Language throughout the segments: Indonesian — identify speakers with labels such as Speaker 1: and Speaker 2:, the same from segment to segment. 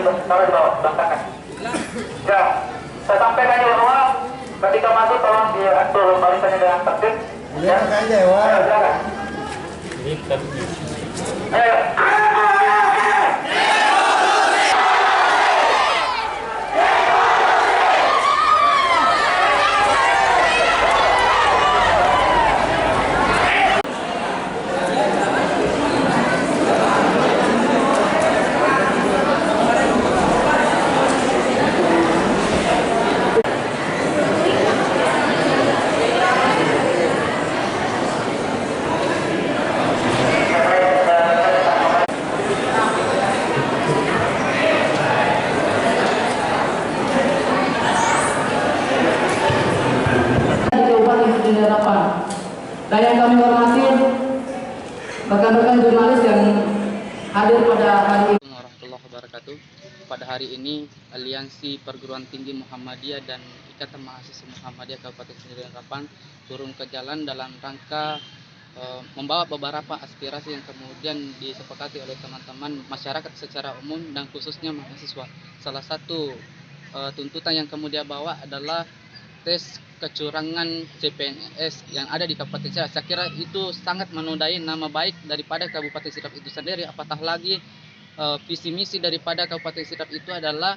Speaker 1: taruh di bawah, bangkakan. Ya, saya sampaikan juga bahwa ketika masuk tolong diatur barisannya dengan tertib. Ya,
Speaker 2: aja, Wak.
Speaker 1: ayo silakan. Ayo.
Speaker 3: Dan yang kami hormati rekan-rekan jurnalis yang hadir pada hari ini.
Speaker 4: Warahmatullahi wabarakatuh. Pada hari ini Aliansi Perguruan Tinggi Muhammadiyah dan Ikatan Mahasiswa Muhammadiyah Kabupaten Sendiri Harapan turun ke jalan dalam rangka membawa beberapa aspirasi yang kemudian disepakati oleh teman-teman masyarakat secara umum dan khususnya mahasiswa. Salah satu tuntutan yang kemudian bawa adalah tes kecurangan CPNS yang ada di Kabupaten Sidrap. Saya kira itu sangat menodai nama baik daripada Kabupaten Sidrap itu sendiri. Apatah lagi visi misi daripada Kabupaten Sidrap itu adalah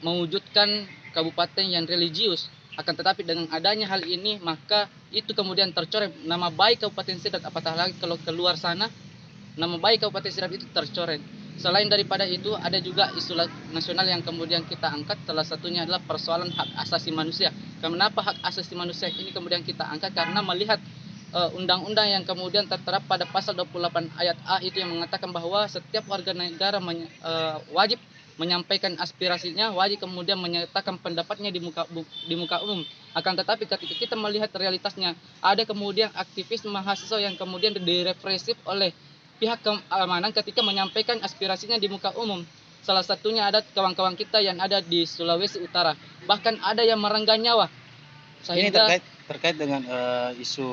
Speaker 4: mewujudkan kabupaten yang religius. Akan tetapi dengan adanya hal ini maka itu kemudian tercoreng nama baik Kabupaten Sidrap. Apatah lagi kalau keluar sana nama baik Kabupaten Sidrap itu tercoreng. Selain daripada itu ada juga isu nasional yang kemudian kita angkat, salah satunya adalah persoalan hak asasi manusia. Kenapa hak asasi manusia ini kemudian kita angkat? Karena melihat undang-undang yang kemudian tertera pada pasal 28 ayat A itu yang mengatakan bahwa setiap warga negara wajib menyampaikan aspirasinya, wajib kemudian menyatakan pendapatnya di muka umum. Akan tetapi ketika kita melihat realitasnya, ada kemudian aktivis mahasiswa yang kemudian direpresif oleh pihak keamanan ketika menyampaikan aspirasinya di muka umum. Salah satunya ada kawan-kawan kita yang ada di Sulawesi Utara. Bahkan ada yang merenggang nyawa.
Speaker 2: Ini terkait dengan isu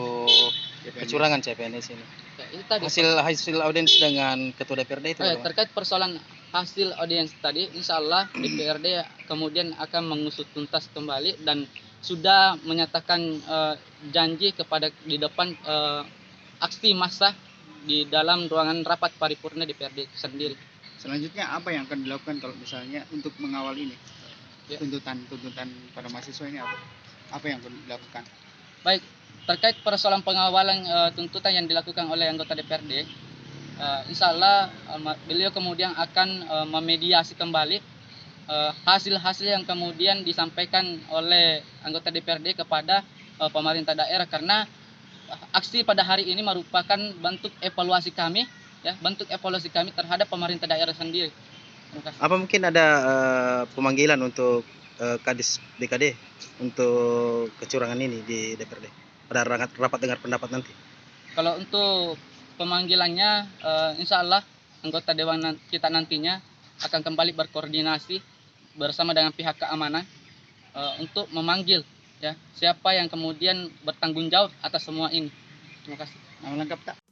Speaker 2: kecurangan CPNS ini.
Speaker 4: Ya, itu tadi.
Speaker 2: Hasil audiens dengan Ketua DPRD itu.
Speaker 4: Terkait persoalan hasil audiens tadi, insya Allah DPRD kemudian akan mengusut tuntas kembali dan sudah menyatakan janji kepada di depan aksi massa di dalam ruangan rapat paripurna DPRD sendiri.
Speaker 5: Selanjutnya apa yang akan dilakukan kalau misalnya untuk mengawal ini?
Speaker 4: Ya.
Speaker 5: Tuntutan pada mahasiswa ini apa yang akan dilakukan?
Speaker 4: Baik, terkait persoalan pengawalan tuntutan yang dilakukan oleh anggota DPRD, insya Allah beliau kemudian akan memediasi kembali hasil-hasil yang kemudian disampaikan oleh anggota DPRD kepada pemerintah daerah, karena aksi pada hari ini merupakan bentuk evaluasi kami, ya, bentuk evaluasi kami terhadap pemerintah daerah sendiri.
Speaker 2: Apa mungkin ada pemanggilan untuk Kadis BKD untuk kecurangan ini di DPRD pada rapat dengar pendapat nanti?
Speaker 4: Kalau untuk pemanggilannya, insya Allah anggota dewan kita nantinya akan kembali berkoordinasi bersama dengan pihak keamanan untuk memanggil, ya, siapa yang kemudian bertanggung jawab atas semua ini. Terima kasih.
Speaker 5: Nama lengkap tak?